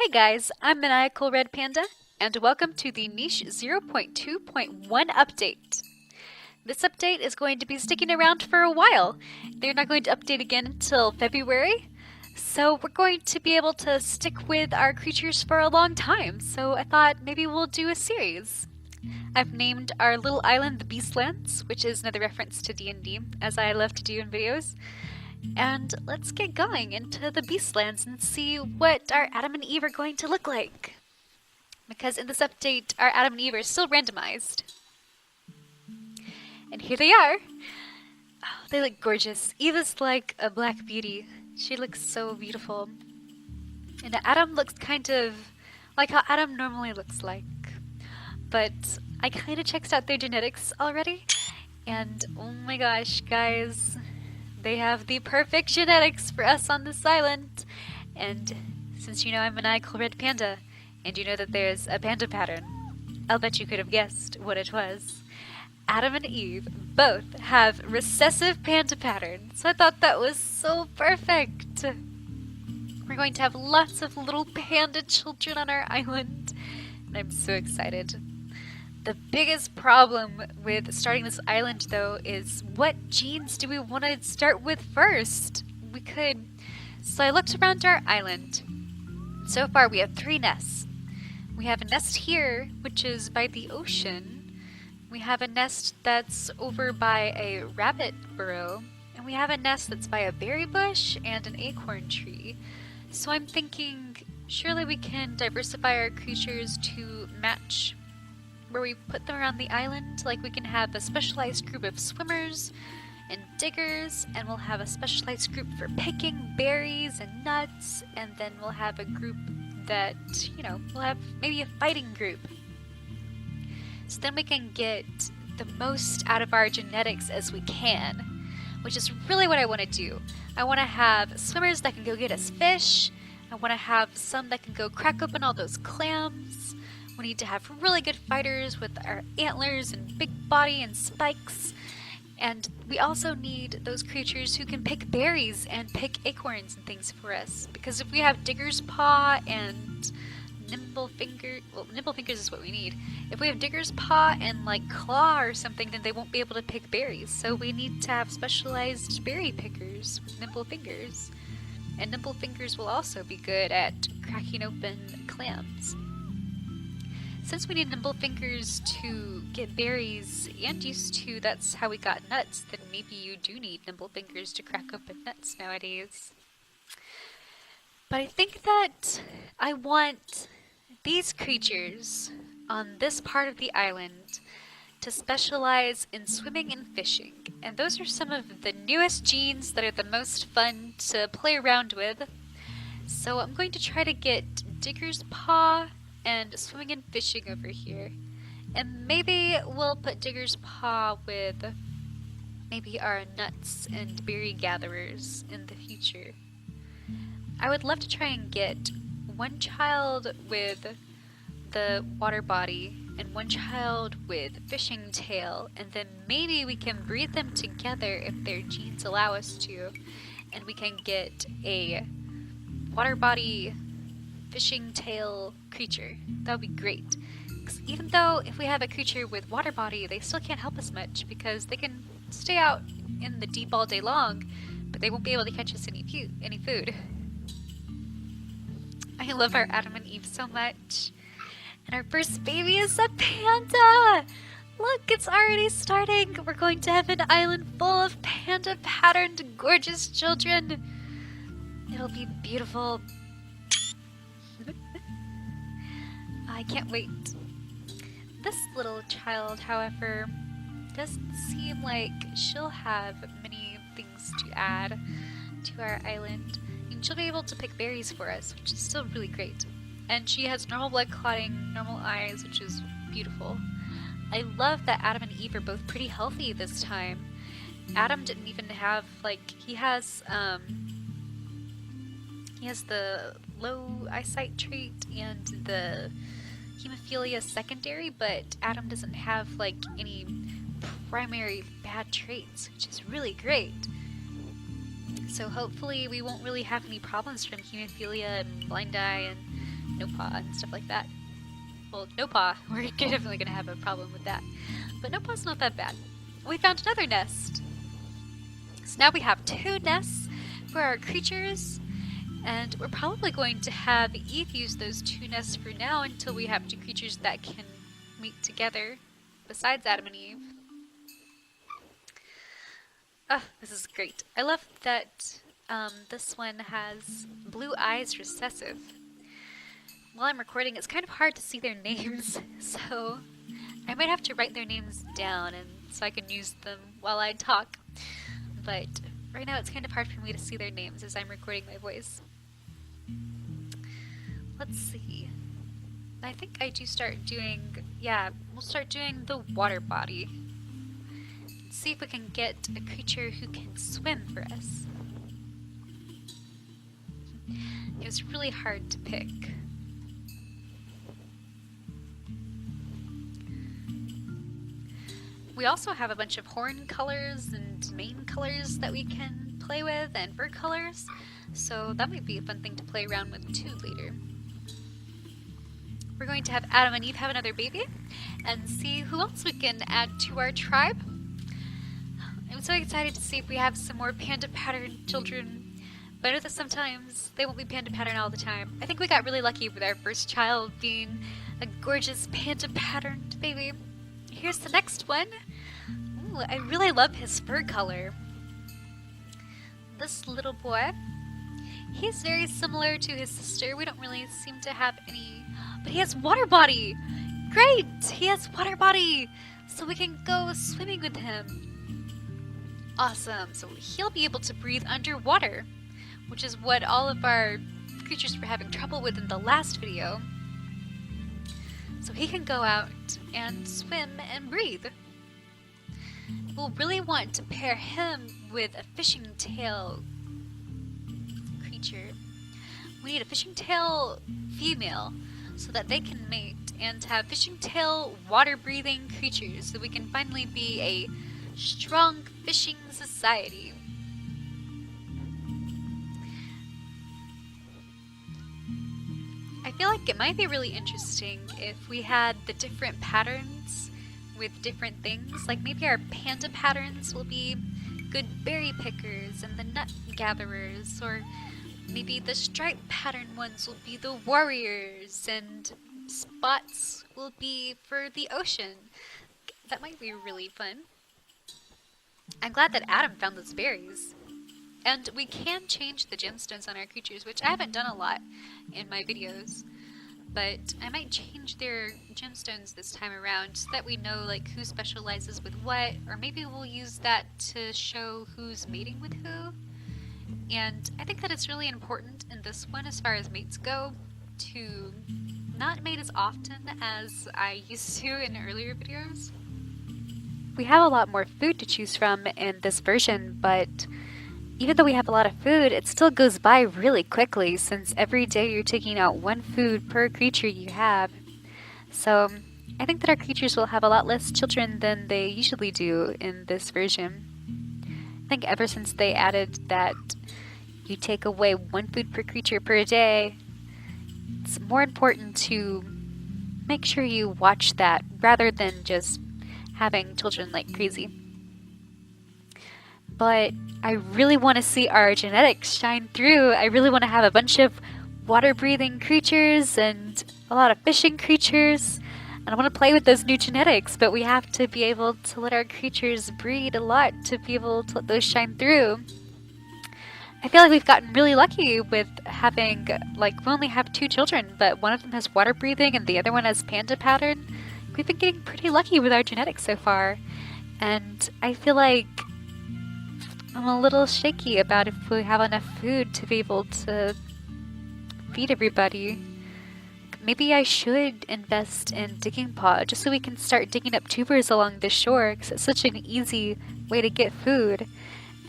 Hey guys, I'm Maniacal Red Panda, and welcome to the Niche 0.2.1 update. This update is going to be sticking around for a while. They're not going to update again until February, so we're going to be able to stick with our creatures for a long time, so I thought maybe we'll do a series. I've named our little island the Beastlands, which is another reference to D&D, as I love to do in videos. And let's get going into the Beastlands and see what our Adam and Eve are going to look like. Because in this update, our Adam and Eve are still randomized. And here they are. Oh, they look gorgeous. Eve is like a black beauty. She looks so beautiful. And Adam looks kind of like how Adam normally looks like. But I kind of checked out their genetics already. And oh my gosh, guys. They have the perfect genetics for us on this island. And since you know I'm a maniacal red panda, and you know that there's a panda pattern, I'll bet you could have guessed what it was. Adam and Eve both have recessive panda pattern, so I thought that was so perfect. We're going to have lots of little panda children on our island, and I'm so excited. The biggest problem with starting this island, though, is what genes do we want to start with first? So I looked around our island. So far, we have 3 nests. We have a nest here, which is by the ocean. We have a nest that's over by a rabbit burrow. And we have a nest that's by a berry bush and an acorn tree. So I'm thinking, surely we can diversify our creatures to match where we put them around the island. Like we can have a specialized group of swimmers and diggers, and we'll have a specialized group for picking berries and nuts, and then we'll have a group that, we'll have maybe a fighting group. So then we can get the most out of our genetics as we can, which is really what I want to do. I want to have swimmers that can go get us fish. I want to have some that can go crack open all those clams. We need to have really good fighters with our antlers and big body and spikes. And we also need those creatures who can pick berries and pick acorns and things for us. Because if we have Digger's Paw and Nimble Fingers is what we need. If we have Digger's Paw and like Claw or something, then they won't be able to pick berries. So we need to have specialized berry pickers with Nimble Fingers. And Nimble Fingers will also be good at cracking open clams. Since we need nimble fingers to get berries and used to that's how we got nuts, then maybe you do need nimble fingers to crack open nuts nowadays. But I think that I want these creatures on this part of the island to specialize in swimming and fishing. And those are some of the newest genes that are the most fun to play around with. So I'm going to try to get Digger's Paw and swimming and fishing over here. And maybe we'll put Digger's Paw with maybe our nuts and berry gatherers in the future. I would love to try and get one child with the water body and one child with fishing tail, and then maybe we can breed them together if their genes allow us to, and we can get a water body fishing tail creature. That would be great. 'Cause even though if we have a creature with water body, they still can't help us much because they can stay out in the deep all day long, but they won't be able to catch us any food. I love our Adam and Eve so much. And our first baby is a panda! Look, it's already starting! We're going to have an island full of panda-patterned gorgeous children. It'll be beautiful. I can't wait. This little child, however, doesn't seem like she'll have many things to add to our island. And she'll be able to pick berries for us, which is still really great. And she has normal blood clotting, normal eyes, which is beautiful. I love that Adam and Eve are both pretty healthy this time. Adam didn't even have, he has the low eyesight trait and the hemophilia secondary, but Adam doesn't have any primary bad traits, which is really great. So hopefully we won't really have any problems from hemophilia and blind eye and no paw and stuff like that. Well, no paw, we're definitely gonna have a problem with that. But no paw's not that bad. We found another nest. So now we have 2 nests for our creatures, and we're probably going to have Eve use those 2 nests for now until we have 2 creatures that can meet together, besides Adam and Eve. Oh, this is great. I love that this one has blue eyes recessive. While I'm recording, it's kind of hard to see their names, so I might have to write their names down and so I can use them while I talk. But right now it's kind of hard for me to see their names as I'm recording my voice. Let's see. I think I do start doing, we'll start doing the water body. See if we can get a creature who can swim for us. It was really hard to pick. We also have a bunch of horn colors and mane colors that we can play with, and fur colors, so that might be a fun thing to play around with too later. We're going to have Adam and Eve have another baby, and see who else we can add to our tribe. I'm so excited to see if we have some more panda pattern children, but I know that sometimes they won't be panda pattern all the time. I think we got really lucky with our first child being a gorgeous panda patterned baby. Here's the next one. Ooh, I really love his fur color. This little boy, he's very similar to his sister. We don't really seem to have any, but he has water body. Great, he has water body, so we can go swimming with him. Awesome, so he'll be able to breathe underwater, which is what all of our creatures were having trouble with in the last video. So he can go out and swim and breathe. We'll really want to pair him with a fishing tail creature. We need a fishing tail female so that they can mate and have fishing tail water breathing creatures so we can finally be a strong fishing society. I feel like it might be really interesting if we had the different patterns with different things. Like maybe our panda patterns will be good berry pickers and the nut gatherers, or maybe the stripe pattern ones will be the warriors and spots will be for the ocean. That might be really fun. I'm glad that Adam found those berries. And we can change the gemstones on our creatures, which I haven't done a lot in my videos. But I might change their gemstones this time around so that we know like who specializes with what, or maybe we'll use that to show who's mating with who. And I think that it's really important in this one as far as mates go to not mate as often as I used to in earlier videos. We have a lot more food to choose from in this version, but even though we have a lot of food, it still goes by really quickly since every day you're taking out 1 food per creature you have. So I think that our creatures will have a lot less children than they usually do in this version. I think ever since they added that you take away 1 food per creature per day, it's more important to make sure you watch that rather than just having children like crazy. But I really want to see our genetics shine through. I really want to have a bunch of water-breathing creatures and a lot of fishing creatures. And I want to play with those new genetics, but we have to be able to let our creatures breed a lot to be able to let those shine through. I feel like we've gotten really lucky with having, like, we only have 2 children, but one of them has water-breathing and the other one has panda pattern. We've been getting pretty lucky with our genetics so far. And I feel like I'm a little shaky about if we have enough food to be able to feed everybody. Maybe I should invest in digging pod just so we can start digging up tubers along the shore because it's such an easy way to get food.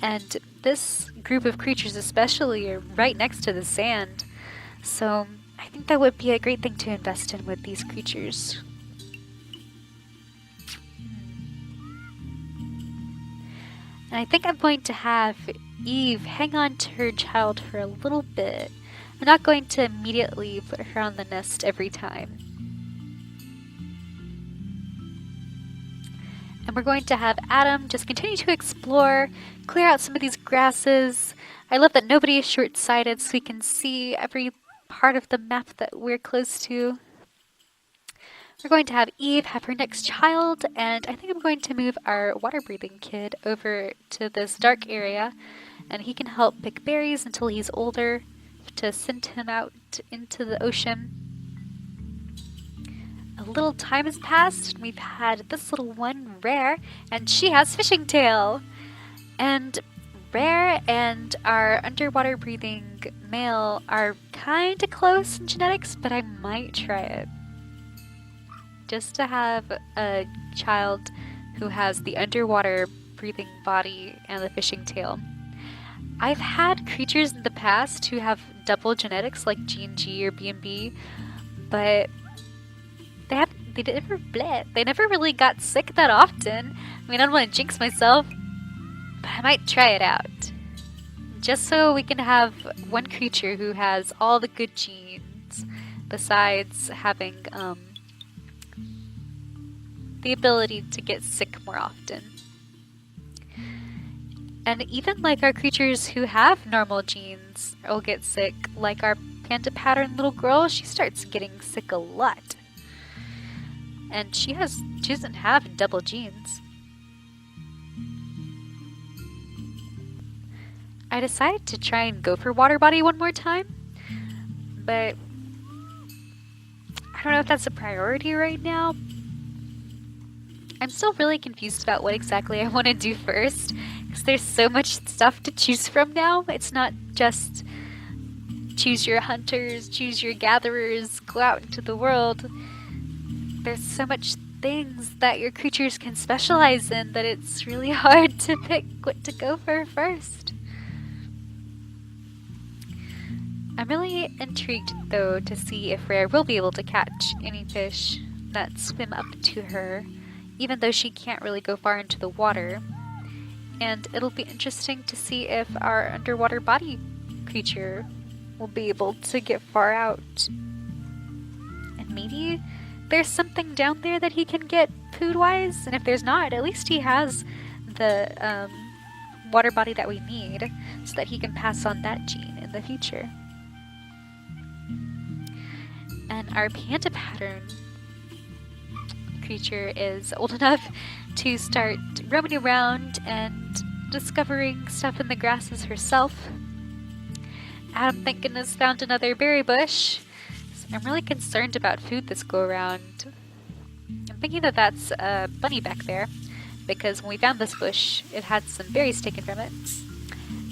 And this group of creatures especially are right next to the sand. So I think that would be a great thing to invest in with these creatures. And I think I'm going to have Eve hang on to her child for a little bit. I'm not going to immediately put her on the nest every time. And we're going to have Adam just continue to explore, clear out some of these grasses. I love that nobody is short-sighted, so we can see every part of the map that we're close to. We're going to have Eve have her next child, and I think I'm going to move our water-breathing kid over to this dark area, and he can help pick berries until he's older to send him out into the ocean. A little time has passed, and we've had this little one, Rare, and she has fishing tail. And Rare and our underwater breathing male are kind of close in genetics, but I might try it. Just to have a child who has the underwater breathing body and the fishing tail. I've had creatures in the past who have double genetics like G&G or B&B, but they never really got sick that often. I mean, I don't want to jinx myself, but I might try it out. Just so we can have one creature who has all the good genes, besides having the ability to get sick more often. And even like our creatures who have normal genes will get sick, like our Panda pattern little girl, she starts getting sick a lot. And she doesn't have double genes. I decided to try and go for water body one more time, but I don't know if that's a priority right now. I'm still really confused about what exactly I want to do first, because there's so much stuff to choose from now. It's not just choose your hunters, choose your gatherers, go out into the world. There's so much things that your creatures can specialize in that it's really hard to pick what to go for first. I'm really intrigued, though, to see if Rare will be able to catch any fish that swim up to her, even though she can't really go far into the water. And it'll be interesting to see if our underwater body creature will be able to get far out. And maybe there's something down there that he can get food-wise, and if there's not, at least he has the water body that we need so that he can pass on that gene in the future. And our Panda pattern creature is old enough to start roaming around and discovering stuff in the grasses herself. Adam, thank goodness, found another berry bush. So I'm really concerned about food this go around. I'm thinking that that's a bunny back there, because when we found this bush, it had some berries taken from it.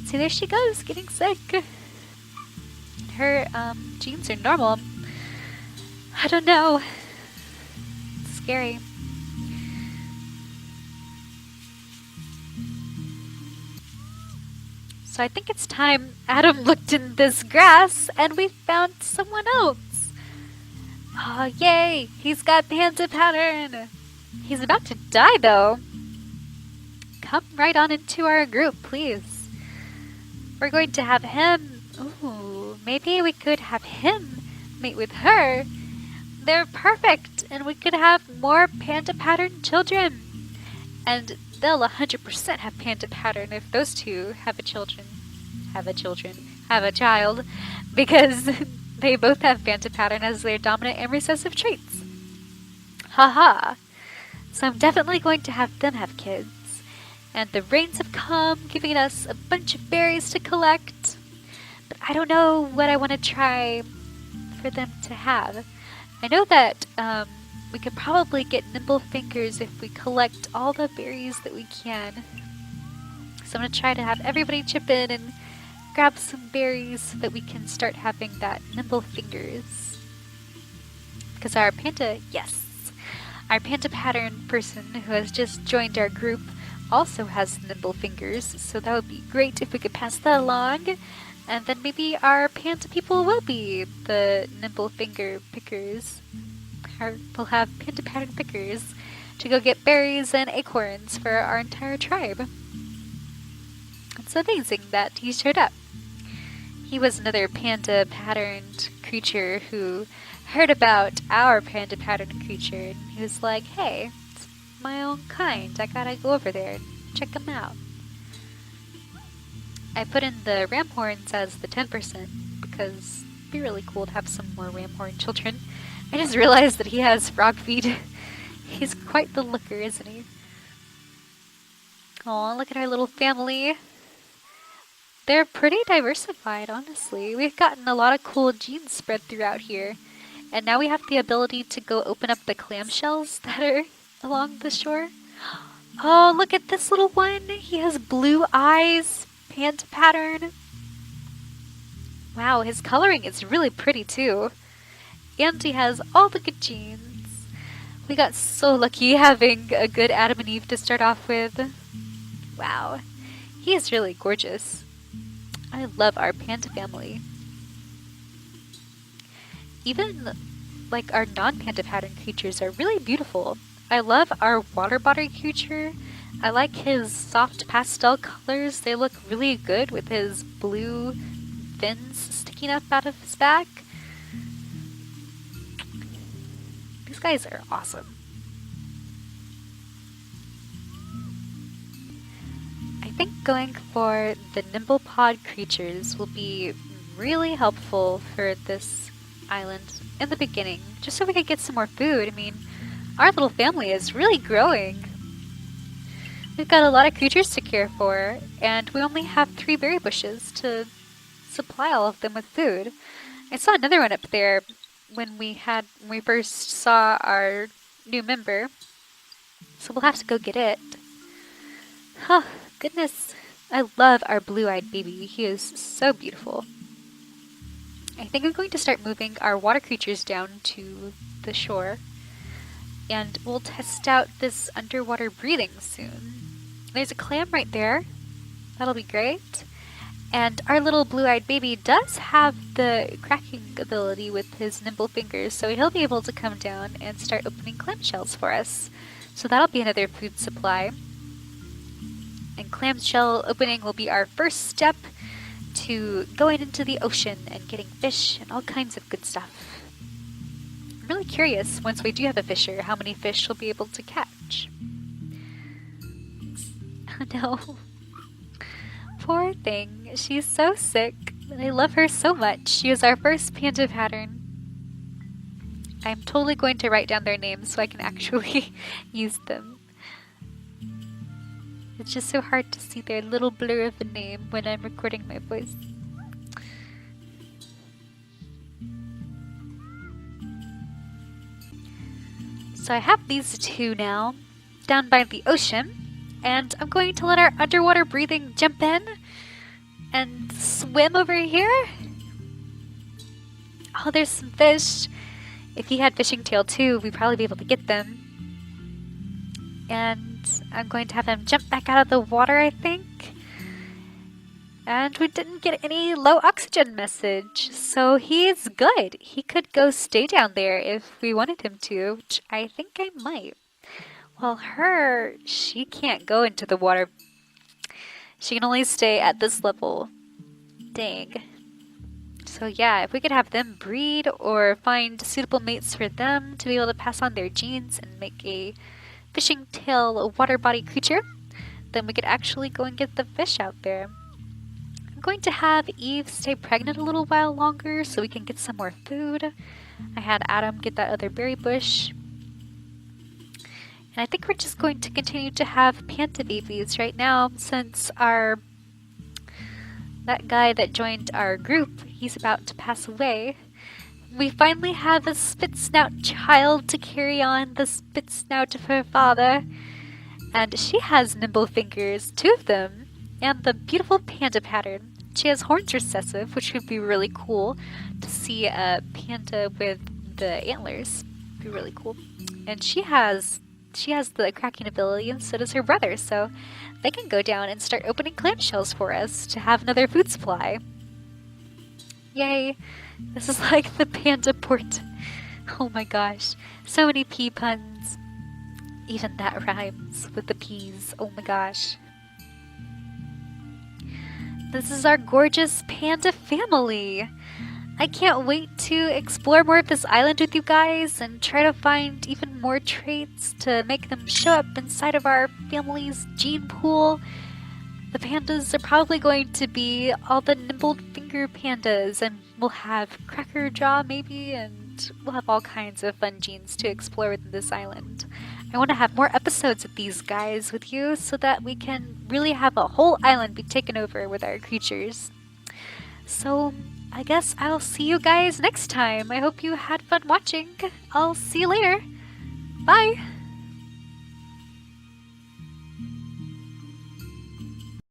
See, there she goes, getting sick. Her genes are normal. I don't know. It's scary. So I think it's time Adam looked in this grass and we found someone else. Oh, yay! He's got Panda pattern. He's about to die, though. Come right on into our group, please. We're going to have him. Ooh, maybe we could have him mate with her. They're perfect, and we could have more Panda pattern children. And they'll 100% have Panda pattern if those two have a child, because they both have Panda pattern as their dominant and recessive traits. Haha. So I'm definitely going to have them have kids. And the rains have come, giving us a bunch of berries to collect. But I don't know what I want to try for them to have. I know that we could probably get nimble fingers if we collect all the berries that we can. So I'm going to try to have everybody chip in and grab some berries so that we can start having that nimble fingers. Because our Panda pattern person who has just joined our group also has nimble fingers, so that would be great if we could pass that along. And then maybe our Panda people will be the nimble finger pickers. Or we'll have Panda pattern pickers to go get berries and acorns for our entire tribe. It's amazing that he showed up. He was another panda patterned creature who heard about our panda patterned creature, and he was like, hey, it's my own kind. I gotta go over there and check them out. I put in the ram horns as the 10% because it'd be really cool to have some more ram horn children. I just realized that he has frog feet. He's quite the looker, isn't he? Aw, look at our little family. They're pretty diversified, honestly. We've gotten a lot of cool genes spread throughout here. And now we have the ability to go open up the clamshells that are along the shore. Oh, look at this little one. He has blue eyes, panda pattern. Wow, his coloring is really pretty too. And he has all the good genes. We got so lucky having a good Adam and Eve to start off with. Wow, he is really gorgeous. I love our panda family. Even like our non-panda pattern creatures are really beautiful. I love our water body creature. I like his soft pastel colors. They look really good with his blue fins sticking up out of his back. These guys are awesome. I think going for the nimble pod creatures will be really helpful for this island in the beginning, just so we could get some more food. I mean, our little family is really growing. We've got a lot of creatures to care for, and we only have 3 berry bushes to supply all of them with food. I saw another one up there when we first saw our new member, so we'll have to go get it. Oh, goodness. I love our blue-eyed baby. He is so beautiful. I think I'm going to start moving our water creatures down to the shore, and we'll test out this underwater breathing soon. There's a clam right there. That'll be great. And our little blue-eyed baby does have the cracking ability with his nimble fingers, so he'll be able to come down and start opening clamshells for us. So that'll be another food supply. And clamshell opening will be our first step to going into the ocean and getting fish and all kinds of good stuff. I'm really curious, once we do have a fisher, how many fish we'll be able to catch. Oh no. Poor thing. She's so sick, but I love her so much. She was our first panda pattern. I'm totally going to write down their names so I can actually use them. It's just so hard to see their little blur of a name when I'm recording my voice. So I have these 2 now, down by the ocean, and I'm going to let our underwater breathing jump in and swim over here. Oh, there's some fish. If he had fishing tail too, we'd probably be able to get them. And I'm going to have him jump back out of the water, I think. And we didn't get any low oxygen message, so he's good. He could go stay down there if we wanted him to, which I think I might. Well, she can't go into the water. She can only stay at this level. Dang. So yeah, if we could have them breed or find suitable mates for them to be able to pass on their genes and make a fishing tail water body creature, then we could actually go and get the fish out there. I'm going to have Eve stay pregnant a little while longer so we can get some more food. I had Adam get that other berry bush. And I think we're just going to continue to have panda babies right now since that guy that joined our group, he's about to pass away. We finally have a spit snout child to carry on the spit snout of her father. And she has nimble fingers, 2 of them, and the beautiful panda pattern. She has horns recessive, which would be really cool to see a panda with the antlers. It'd be really cool. And she has the cracking ability, and so does her brother, so they can go down and start opening clamshells for us to have another food supply. Yay! This is like the panda port. Oh my gosh, so many pea puns. Even that rhymes with the peas. Oh my gosh. This is our gorgeous panda family. I can't wait to explore more of this island with you guys and try to find even more traits to make them show up inside of our family's gene pool. The pandas are probably going to be all the nimble finger pandas, and we'll have cracker jaw maybe, and we'll have all kinds of fun genes to explore within this island. I want to have more episodes of these guys with you so that we can really have a whole island be taken over with our creatures. So I guess I'll see you guys next time. I hope you had fun watching. I'll see you later. Bye!